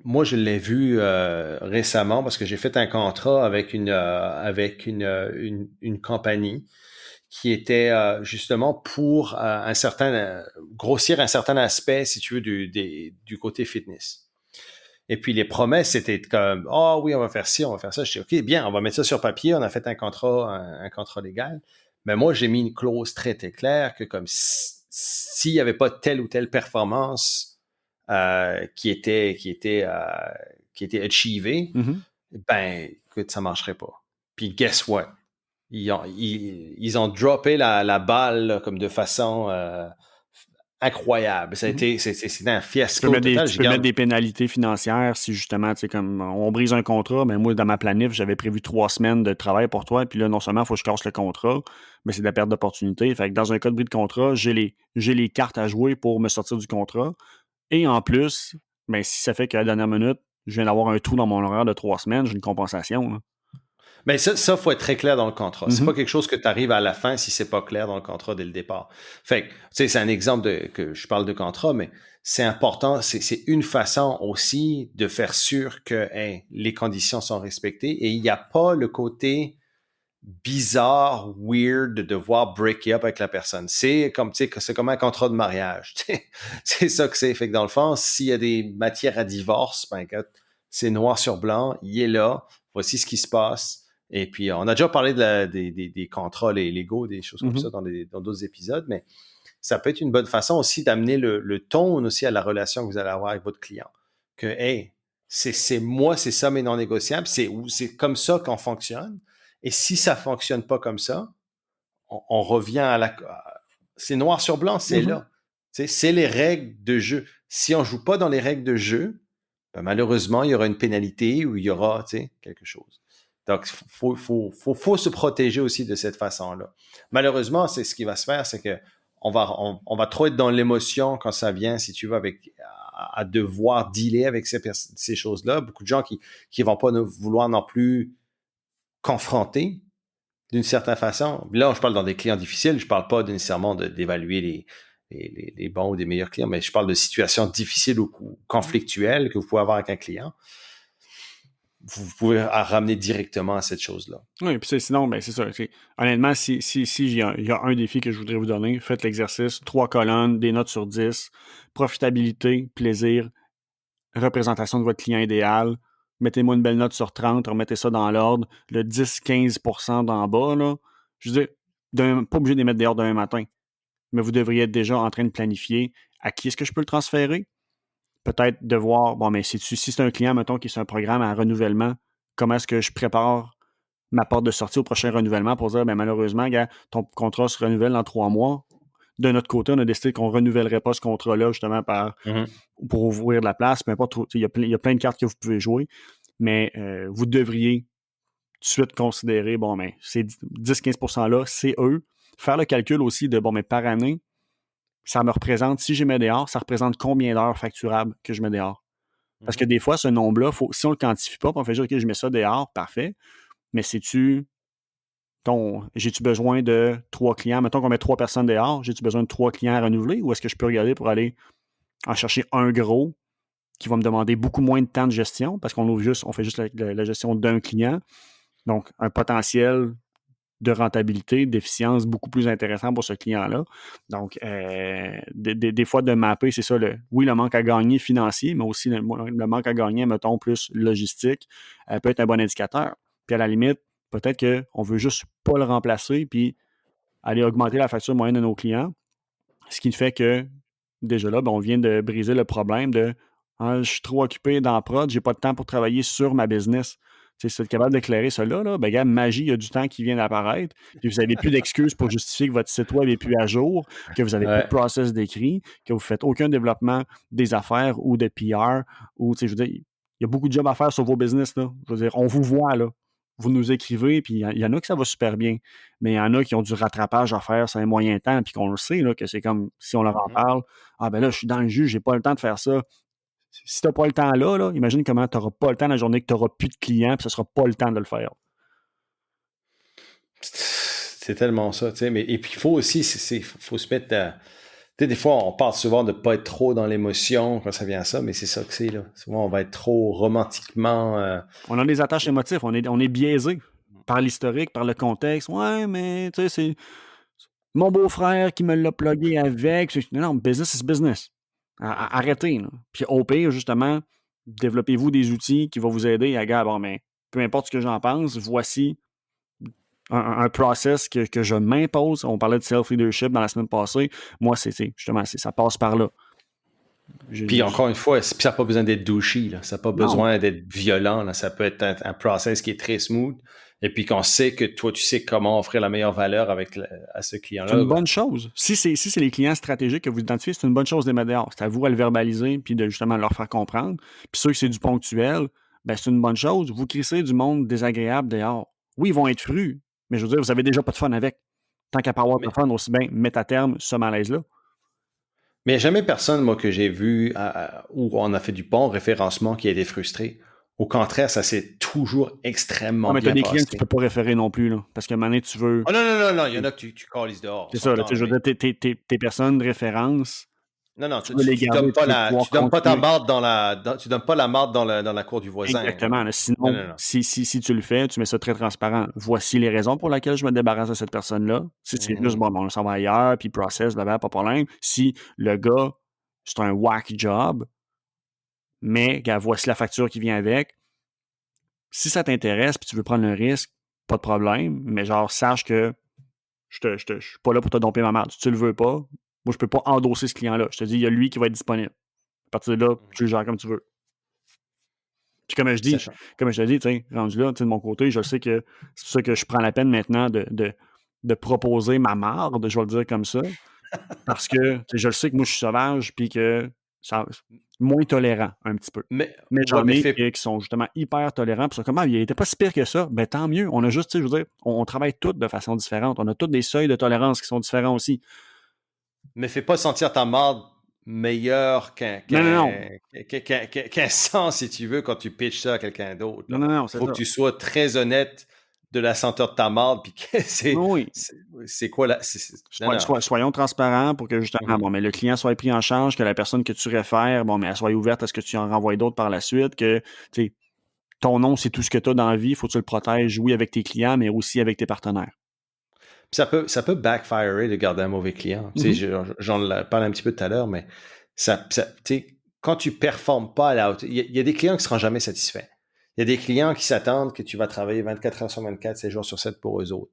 Moi, je l'ai vu récemment parce que j'ai fait un contrat avec une compagnie qui était justement pour grossir un certain aspect, si tu veux, du côté fitness. Et puis les promesses, c'était comme oui, on va faire ci, on va faire ça. Je dis OK, bien, on va mettre ça sur papier. On a fait un contrat légal. Mais moi, j'ai mis une clause très, très claire que comme s'il n'y avait pas telle ou telle performance qui était achievée, ben, écoute, ça marcherait pas. Puis, guess what? Ils ont droppé la balle là, comme de façon incroyable. C'était un fiasco total. Tu peux mettre des pénalités financières si justement, tu sais, comme on brise un contrat, mais moi, dans ma planif, j'avais prévu 3 semaines de travail pour toi, puis là, non seulement il faut que je casse le contrat, mais c'est de la perte d'opportunité. Fait que dans un cas de bris de contrat, j'ai les cartes à jouer pour me sortir du contrat. Et en plus, si ça fait qu'à la dernière minute, je viens d'avoir un trou dans mon horaire de 3 semaines, j'ai une compensation. Là. Mais ça, faut être très clair dans le contrat. C'est Mhm. pas quelque chose que tu arrives à la fin si c'est pas clair dans le contrat dès le départ. Fait que, tu sais, c'est un exemple que je parle de contrat, mais c'est important, c'est une façon aussi de faire sûr que les conditions sont respectées et il n'y a pas le côté bizarre, weird de devoir break up avec la personne. C'est comme, tu sais, c'est comme un contrat de mariage. C'est ça que c'est. Fait que dans le fond, s'il y a des matières à divorce, ben, c'est noir sur blanc, il est là, voici ce qui se passe. Et puis, on a déjà parlé des contrats légaux, des choses comme ça dans d'autres épisodes, mais ça peut être une bonne façon aussi d'amener le ton aussi à la relation que vous allez avoir avec votre client. Que, hey, c'est moi, c'est ça mes non négociables, c'est comme ça qu'on fonctionne. Et si ça fonctionne pas comme ça, on revient à la... C'est noir sur blanc, c'est là. C'est les règles de jeu. Si on joue pas dans les règles de jeu, ben malheureusement, il y aura une pénalité ou il y aura quelque chose. Donc, faut se protéger aussi de cette façon-là. Malheureusement, c'est ce qui va se faire, c'est que on va trop être dans l'émotion quand ça vient, si tu veux, à devoir dealer avec ces choses-là. Beaucoup de gens qui vont pas vouloir non plus confronter d'une certaine façon. Là, je parle dans des clients difficiles, je parle pas nécessairement d'évaluer les bons ou des meilleurs clients, mais je parle de situations difficiles ou conflictuelles que vous pouvez avoir avec un client. Vous pouvez ramener directement à cette chose-là. Oui, puis sinon, ben c'est ça. Honnêtement, si il y a un défi que je voudrais vous donner, faites l'exercice, 3 colonnes, des notes sur 10, profitabilité, plaisir, représentation de votre client idéal. Mettez-moi une belle note sur 30, remettez ça dans l'ordre. Le 10-15% d'en bas, là, je veux dire, pas obligé de les mettre dehors demain matin, mais vous devriez être déjà en train de planifier à qui est-ce que je peux le transférer. Peut-être de voir, bon, mais si c'est un client, mettons, qui est sur un programme à renouvellement, comment est-ce que je prépare ma porte de sortie au prochain renouvellement pour dire, ben malheureusement, gars, ton contrat se renouvelle dans 3 mois. De notre côté, on a décidé qu'on ne renouvellerait pas ce contrat-là, justement, pour ouvrir de la place. Peu importe, il y a plein de cartes que vous pouvez jouer, mais vous devriez tout de suite considérer, bon, ben, ces 10-15%-là, c'est eux. Faire le calcul aussi de, bon, mais par année, ça me représente, si je mets dehors, ça représente combien d'heures facturables que je mets dehors. Parce que des fois, ce nombre-là, si on ne le quantifie pas, on fait juste, OK, je mets ça dehors, parfait. Mais j'ai-tu besoin de 3 clients? Mettons qu'on met 3 personnes dehors, j'ai-tu besoin de 3 clients à renouveler ou est-ce que je peux regarder pour aller en chercher un gros qui va me demander beaucoup moins de temps de gestion parce on fait juste la gestion d'un client. Donc, un potentiel de rentabilité, d'efficience beaucoup plus intéressant pour ce client-là. Donc, des fois, de mapper, c'est ça, le manque à gagner financier, mais aussi le manque à gagner, mettons, plus logistique, peut être un bon indicateur. Puis à la limite, peut-être qu'on veut juste pas le remplacer puis aller augmenter la facture moyenne de nos clients, ce qui fait que, déjà là, ben, on vient de briser le problème de je suis trop occupé dans la prod, j'ai pas de temps pour travailler sur ma business. Si vous êtes capable d'éclairer cela, là, ben, regarde, magie, il y a du temps qui vient d'apparaître. Puis vous n'avez plus d'excuses pour justifier que votre site web n'est plus à jour, que vous n'avez plus de process d'écrit, que vous ne faites aucun développement des affaires ou de PR. Je veux dire, il y a beaucoup de jobs à faire sur vos business. Là. Je veux dire, on vous voit, là. Vous nous écrivez, puis il y en a que ça va super bien, mais il y en a qui ont du rattrapage à faire sur un moyen temps, puis qu'on le sait, là, que c'est comme si on leur en parle. Ah ben là, je suis dans le jus, j'ai pas le temps de faire ça. Si tu n'as pas le temps là, imagine comment tu n'auras pas le temps la journée que tu n'auras plus de clients, puis ce ne sera pas le temps de le faire. C'est tellement ça, tu sais. Et puis, il faut aussi, faut se mettre à... Tu sais, des fois, on parle souvent de ne pas être trop dans l'émotion quand ça vient à ça, mais c'est ça que c'est, là. Souvent, on va être trop romantiquement... On a des attaches émotives, on est biaisé par l'historique, par le contexte. Ouais, mais, tu sais, c'est mon beau-frère qui me l'a plugué avec. Non, business is business. Arrêtez. Là. Puis au pire, justement, développez-vous des outils qui vont vous aider à dire, bon, mais peu importe ce que j'en pense, voici un process que je m'impose. On parlait de self-leadership dans la semaine passée. Moi, justement, ça passe par là. Puis encore une fois, ça n'a pas besoin d'être douchy. Là. Ça n'a pas besoin d'être violent. Là. Ça peut être un process qui est très smooth. Et puis qu'on sait que toi, tu sais comment offrir la meilleure valeur à ce client-là. C'est une bonne chose. Si c'est les clients stratégiques que vous identifiez, c'est une bonne chose des médias. C'est à vous à le verbaliser puis de justement leur faire comprendre. Puis ceux que c'est du ponctuel, ben c'est une bonne chose. Vous crissez du monde désagréable dehors. Oui, ils vont être frus, mais je veux dire, vous avez déjà pas de fun avec. Tant qu'à pas avoir de fun, aussi bien mettre à terme ce malaise-là. Mais il n'y a jamais personne, moi, que j'ai vu où on a fait du bon référencement qui a été frustré. Au contraire, ça s'est toujours extrêmement mais tu as bien des clients que tu passé. peux pas référer non plus, là. Parce qu'à un moment donné, tu veux. Oh non, non, non, non, il y en a que tu calises dehors, C'est on ça, là, s'entend, je là, veux mais... dire, tes personnes de référence, Non, non, tu veux les tu garder, donnes pas tu veux pouvoir tu donnes pas ta continuer. marde tu donnes pas la marde dans la cour du voisin, là. Exactement. Là. Non, Sinon, non, non. si tu le fais, tu mets ça très transparent. Voici les raisons pour lesquelles je me débarrasse de cette personne-là. Si c'est juste, Mhm. bon, on s'en va ailleurs, puis process, blablabla, pas de problème. Si le gars, c'est un whack job, mais, gars, voici la facture qui vient avec. Si ça t'intéresse, puis tu veux prendre le risque, pas de problème, mais genre, sache que je suis pas là pour te domper ma marde. Si tu le veux pas, moi, je peux pas endosser ce client-là. Je te dis, il y a lui qui va être disponible. À partir de là, tu le gères comme tu veux. Puis Sachant. comme je te dis, tu sais, rendu là, tu sais, de mon côté, je sais que c'est pour ça que je prends la peine maintenant de proposer ma marde, je vais le dire comme ça, parce que tu sais, je le sais que moi, je suis sauvage, puis que ça, moins tolérant, un petit peu. Mais, Mais ouais, j'en ai qui sont justement hyper tolérants, puis sont comme, ah, il était pas si pire que ça. Ben, tant mieux. On a juste, tu sais, je veux dire, on travaille tous de façon différente. On a tous des seuils de tolérance qui sont différents aussi. mais fais pas sentir ta marde meilleure Non, non, non. qu'un sang, si tu veux, quand tu pitches ça à quelqu'un d'autre, Non, là. non, non, c'est Faut ça. que tu sois très honnête de la senteur de ta marde, puis que Oui. c'est quoi la... Non, non. Soyons transparents pour que justement, Mhm. bon, mais le client soit pris en charge, que la personne que tu réfères, bon, mais elle soit ouverte à ce que tu en renvoies d'autres par la suite, que tu sais, ton nom, c'est tout ce que tu as dans la vie, il faut que tu le protèges, oui, avec tes clients, mais aussi avec tes partenaires. Puis ça peut backfirer de garder un mauvais client. Tu sais, Mhm. j'en parle un petit peu tout à l'heure, mais tu sais, quand tu performes pas à la hauteur, il y a des clients qui seront jamais satisfaits. Il y a des clients qui s'attendent que tu vas travailler 24 heures sur 24, 7 jours sur 7 pour eux autres.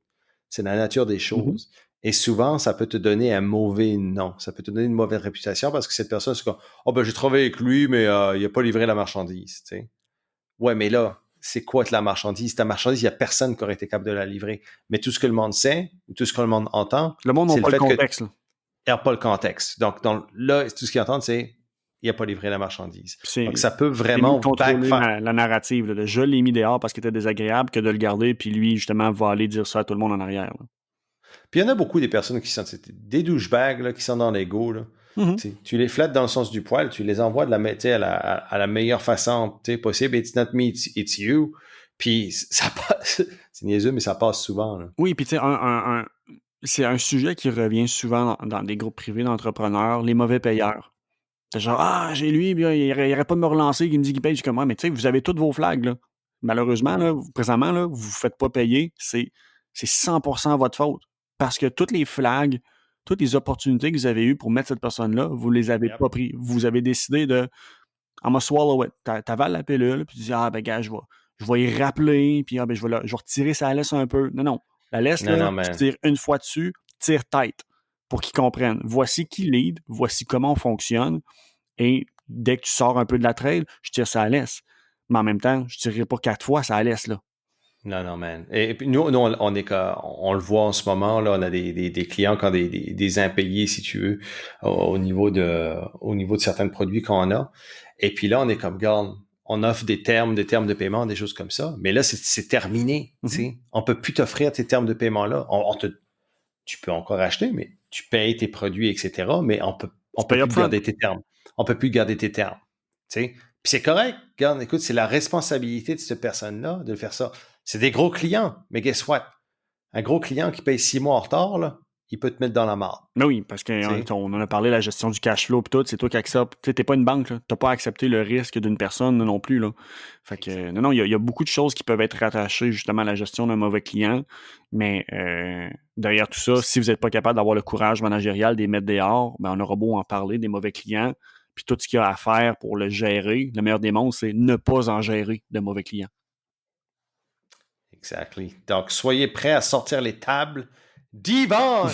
C'est la nature des Mhm. choses. Et souvent, ça peut te donner un mauvais nom. Ça peut te donner une mauvaise réputation parce que cette personne, c'est comme, oh ben, j'ai travaillé avec lui, mais il n'a pas livré la marchandise, tu sais. Ouais, mais là, c'est quoi la marchandise? Ta marchandise, il n'y a personne qui aurait été capable de la livrer. Mais tout ce que le monde sait, ou tout ce que le monde entend, Le monde n'a c'est le pas le fait qu'il contexte, là. n'y a pas le contexte. Donc, là, tout ce qu'ils entendent, c'est il n'a pas livré la marchandise. Puis Donc, ça peut c'est mieux de vraiment contrôler backfire. la narrative, là, de je l'ai mis dehors parce qu'il était désagréable que de le garder, puis lui, justement, va aller dire ça à tout le monde en arrière. Là. Puis, il y en a beaucoup des personnes qui sont des douchebags, là, qui sont dans l'ego, là. Mhm. Tu les flattes dans le sens du poil, tu les envoies à la meilleure façon possible. It's not me, it's you. Puis, ça passe. C'est niaiseux, mais ça passe souvent, là. Oui, puis tu sais, c'est un sujet qui revient souvent dans des groupes privés d'entrepreneurs, les mauvais payeurs. C'est genre, ah, j'ai lui, puis il arrête pas de me relancer, il me dit qu'il paye. Je suis comme, ouais, mais tu sais, vous avez toutes vos flags, là. Malheureusement, là, présentement, là, vous vous faites pas payer, c'est 100% votre faute. Parce que toutes les flags, toutes les opportunités que vous avez eues pour mettre cette personne-là, vous les avez Yep. pas pris. Vous avez décidé de, I'm gonna swallow it. T'avales la pilule, puis tu dis, ah, ben, gars, je vais y rappeler, puis ah, ben, je vais retirer sa laisse un peu. Non, non. La laisse, Non, là, non, tu man. tires une fois dessus, tire tête pour qu'ils comprennent. Voici qui lead, voici comment on fonctionne. Et dès que tu sors un peu de la trail, je tire ça à l'aise. Mais en même temps, je ne tirerai pas 4 fois ça à l'aise, là. Non, non, man. Et puis nous on est on le voit en ce moment, là, on a des clients qui ont des impayés, si tu veux, au niveau de certains produits qu'on a. Et puis là, on est comme, regarde, on offre des termes de paiement, des choses comme ça. Mais là, c'est terminé, tu Mhm. sais. On peut plus t'offrir tes termes de paiement-là. Tu peux encore acheter, mais tu payes tes produits, etc. Mais on Tu peut payes plus upfront. garder tes termes. On peut plus garder tes termes. Tu sais? Puis c'est correct. Regarde, écoute, c'est la responsabilité de cette personne-là de faire ça. C'est des gros clients, mais guess what? Un gros client qui paye 6 mois en retard, là, il peut te mettre dans la marde. Mais oui, parce Tu sais? qu'on en a parlé, la gestion du cash flow, pis tout, c'est toi qui acceptes. Tu n'es pas une banque, tu n'as pas accepté le risque d'une personne non plus. Là. Fait que, non, il y a beaucoup de choses qui peuvent être rattachées justement à la gestion d'un mauvais client. Mais derrière tout ça, si vous n'êtes pas capable d'avoir le courage managérial des mettre dehors, ben, on aura beau en parler des mauvais clients. Puis tout ce qu'il y a à faire pour le gérer, le meilleur des mondes, c'est ne pas en gérer de mauvais clients. Exactly. Donc, soyez prêts à sortir les tables. Devon!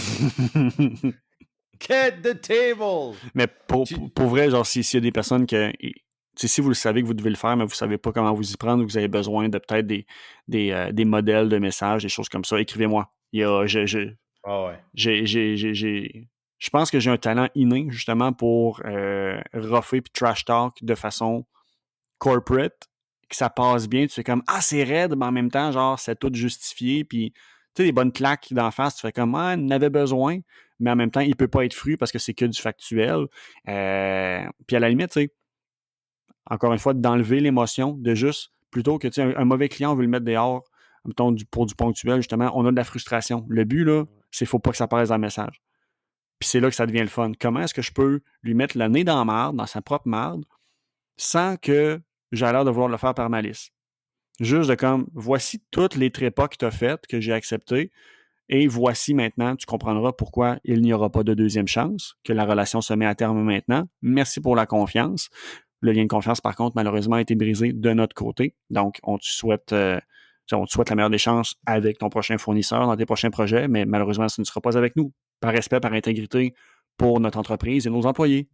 Get the table! Mais Tu... pour vrai, genre, s'il y a des personnes que. Si vous le savez que vous devez le faire, mais vous ne savez pas comment vous y prendre, vous avez besoin de peut-être des modèles de messages, des choses comme ça, écrivez-moi. Ah ouais. Je pense que j'ai un talent inné, justement, pour rougher puis trash talk de façon corporate, que ça passe bien. Tu fais comme, ah, c'est raide, mais en même temps, genre, c'est tout justifié. Puis, tu sais, des bonnes claques d'en face, tu fais comme, ah, on en avait besoin. mais en même temps, il peut pas être fru parce que c'est que du factuel. Puis à la limite, tu sais, encore une fois, d'enlever l'émotion, de juste, plutôt que, tu sais, un mauvais client, on veut le mettre dehors, mettons, pour du ponctuel, justement, on a de la frustration. Le but, là, c'est qu'il ne faut pas que ça paraisse dans le message. Puis c'est là que ça devient le fun. Comment est-ce que je peux lui mettre le nez dans la marde, dans sa propre marde, sans que j'ai l'air de vouloir le faire par malice? Juste de comme, voici toutes les trépas que tu as faites, que j'ai acceptées, et voici maintenant, tu comprendras pourquoi il n'y aura pas de deuxième chance, que la relation se met à terme maintenant. Merci pour la confiance. Le lien de confiance, par contre, malheureusement, a été brisé de notre côté. Donc, on te souhaite la meilleure des chances avec ton prochain fournisseur dans tes prochains projets, mais malheureusement, ce ne sera pas avec nous. Par respect, par intégrité pour notre entreprise et nos employés.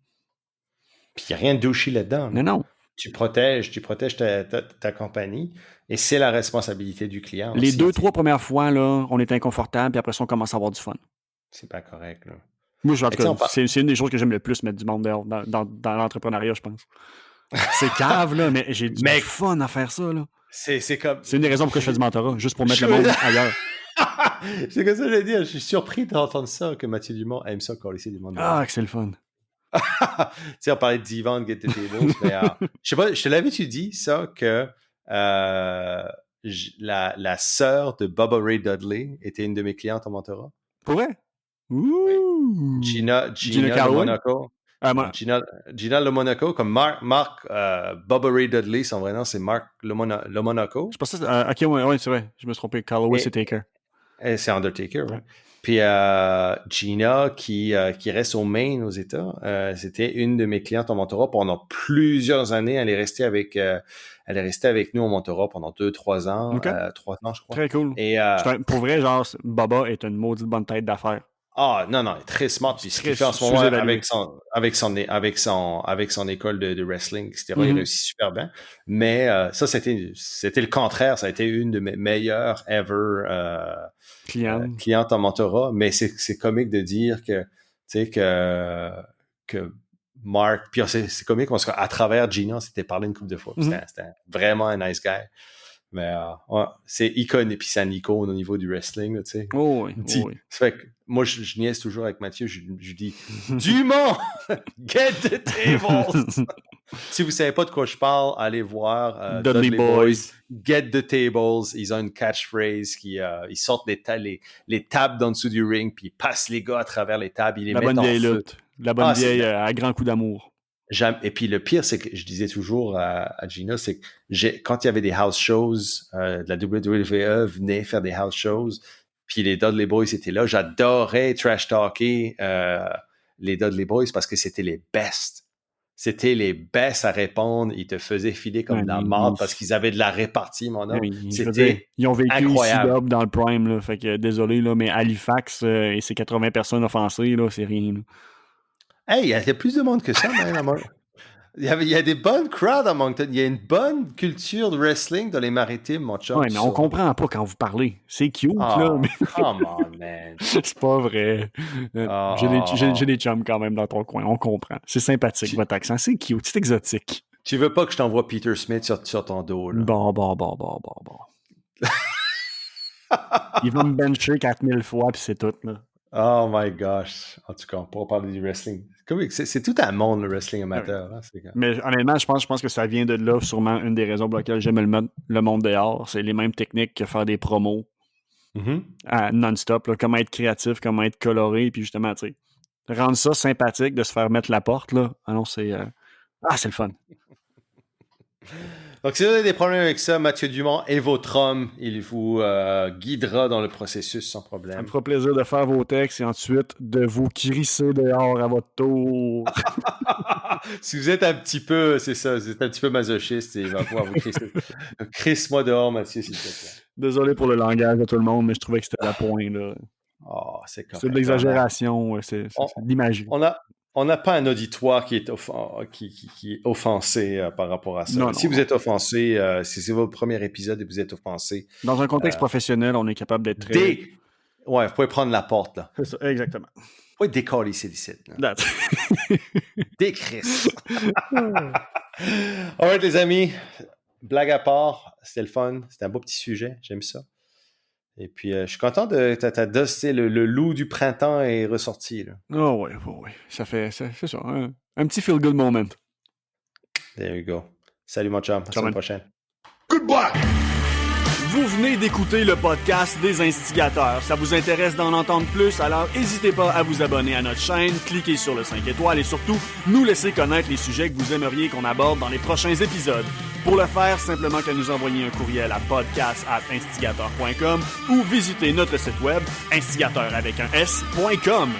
Puis il n'y a rien de douchy là-dedans. Mais non. Tu protèges ta compagnie et c'est la responsabilité du client. Les aussi, 2-3 premières fois, là, on est inconfortable, puis après ça, on commence à avoir du fun. C'est pas correct, là. Moi, en tout cas, c'est une des choses que j'aime le plus, mettre du monde dehors dans l'entrepreneuriat, je pense. C'est cave, là, mais j'ai du fun à faire ça, là. C'est comme... C'est une des raisons pourquoi je fais du mentorat, juste pour mettre le monde ailleurs. C'est comme ça que je l'ai dit. Je suis surpris d'entendre ça, que Mathieu Dumont aime ça quand il du monde dehors. Ah, que c'est le fun. Tu sais, on parlait de Divan, de Get the Tables, mais je sais pas, je te l'avais-tu dit, ça, que la sœur de Bubba Ray Dudley était une de mes clientes en mentorat? Pour vrai? Ouh! Gina de Monaco. Gina Le Monaco, comme Marc Bubba Ray Dudley, son vrai nom, c'est Marc Le Monaco. Je pensais ok, ouais, c'est vrai. Je me suis trompé. Calloway, c'est Taker. C'est Undertaker, ouais. Puis Gina, qui reste au Maine, aux États, c'était une de mes clientes en mentorat pendant plusieurs années. Elle est restée avec nous en mentorat pendant 2-3 ans. Okay. 3 ans, je crois. Très cool. Et, pour vrai, genre, Baba est une maudite bonne tête d'affaires. Ah, non, elle est très smart. Puis ce qu'il fait en ce moment avec son école de wrestling, etc., il réussit super bien. Mais ça, c'était le contraire. Ça a été une de mes meilleures ever clientes en mentorat. Mais c'est comique de dire que, tu sais, que Mark, puis c'est comique parce qu'à travers Gina, on s'était parlé une couple de fois. C'était vraiment un nice guy. Mais c'est iconique, puis c'est une icône au niveau du wrestling, tu sais. Oh oui. Ça fait que moi, je niaise toujours avec Mathieu, je dis « Dumont! Get the tables! » Si vous savez pas de quoi je parle, allez voir Dudley Boys, Get the tables. Ils ont une catchphrase ils sortent les tables d'en dessous du ring, puis ils passent les gars à travers les tables, ils les mettent en feu. Lutte. La bonne vieille à grand coup d'amour. Et puis le pire, c'est que je disais toujours à Gina, c'est que quand il y avait des house shows, de la WWE venait faire des house shows, puis les Dudley Boys étaient là. J'adorais trash talker les Dudley Boys parce que c'était les best. C'était les best à répondre. Ils te faisaient filer comme de la marde parce qu'ils avaient de la répartie, mon homme. C'était ils ont vécu incroyable. ici dans le prime, là, fait que désolé, là, mais Halifax et ses 80 personnes offensées, là, c'est rien. Là. Hey, il y a plus de monde que ça, même. Il y a des bonnes crowds à Moncton. Il y a une bonne culture de wrestling dans les maritimes, mon chum. Ouais, mais on comprend pas quand vous parlez. C'est cute, là. Mais... Come on, man. C'est pas vrai. J'ai des chums quand même dans ton coin. On comprend. C'est sympathique, votre accent. C'est cute. C'est exotique. Tu veux pas que je t'envoie Peter Smith sur ton dos, là? Bon. Il va me bencher 4000 fois, puis c'est tout, là. Oh my gosh. En tout cas, on pourra parler du wrestling. C'est tout un monde, le wrestling amateur. Hein? Mais honnêtement, je pense que ça vient de là, sûrement une des raisons pour lesquelles j'aime le monde dehors. C'est les mêmes techniques que faire des promos non-stop. Là, comment être créatif, comment être coloré, puis justement, tu sais, rendre ça sympathique de se faire mettre la porte, là. Ah non, c'est le fun. Donc, si vous avez des problèmes avec ça, Mathieu Dumont est votre homme. Il vous guidera dans le processus sans problème. Ça me fera plaisir de faire vos textes et ensuite de vous crisser dehors à votre tour. Si vous êtes un petit peu, c'est ça, vous êtes un petit peu masochiste, il va pouvoir vous crisser. Crisse-moi dehors, Mathieu, s'il te plaît. Désolé pour le langage de tout le monde, mais je trouvais que c'était la pointe, là. Oh, c'est correct. C'est de l'exagération, c'est de l'imagerie. On n'a pas un auditoire qui est offensé par rapport à ça. Non, si vous êtes offensé, si c'est votre premier épisode et vous êtes offensé... Dans un contexte professionnel, on est capable d'être très... Ouais, vous pouvez prendre la porte, là. C'est ça, exactement. Vous pouvez décoller ici. Décrisse. All right, les amis. Blague à part, c'était le fun. C'était un beau petit sujet. J'aime ça. Et puis, je suis content de ta dose, le loup du printemps est ressorti. Là. Oh oui. C'est ça. Un petit feel-good moment. There you go. Salut mon chum. À la semaine prochaine. Goodbye! Vous venez d'écouter le podcast des Instigateurs. Ça vous intéresse d'en entendre plus, alors n'hésitez pas à vous abonner à notre chaîne, cliquez sur le 5 étoiles et surtout, nous laisser connaître les sujets que vous aimeriez qu'on aborde dans les prochains épisodes. Pour le faire, simplement qu'à nous envoyer un courriel à podcast@instigateur.com ou visiter notre site web instigateur avec un s.com.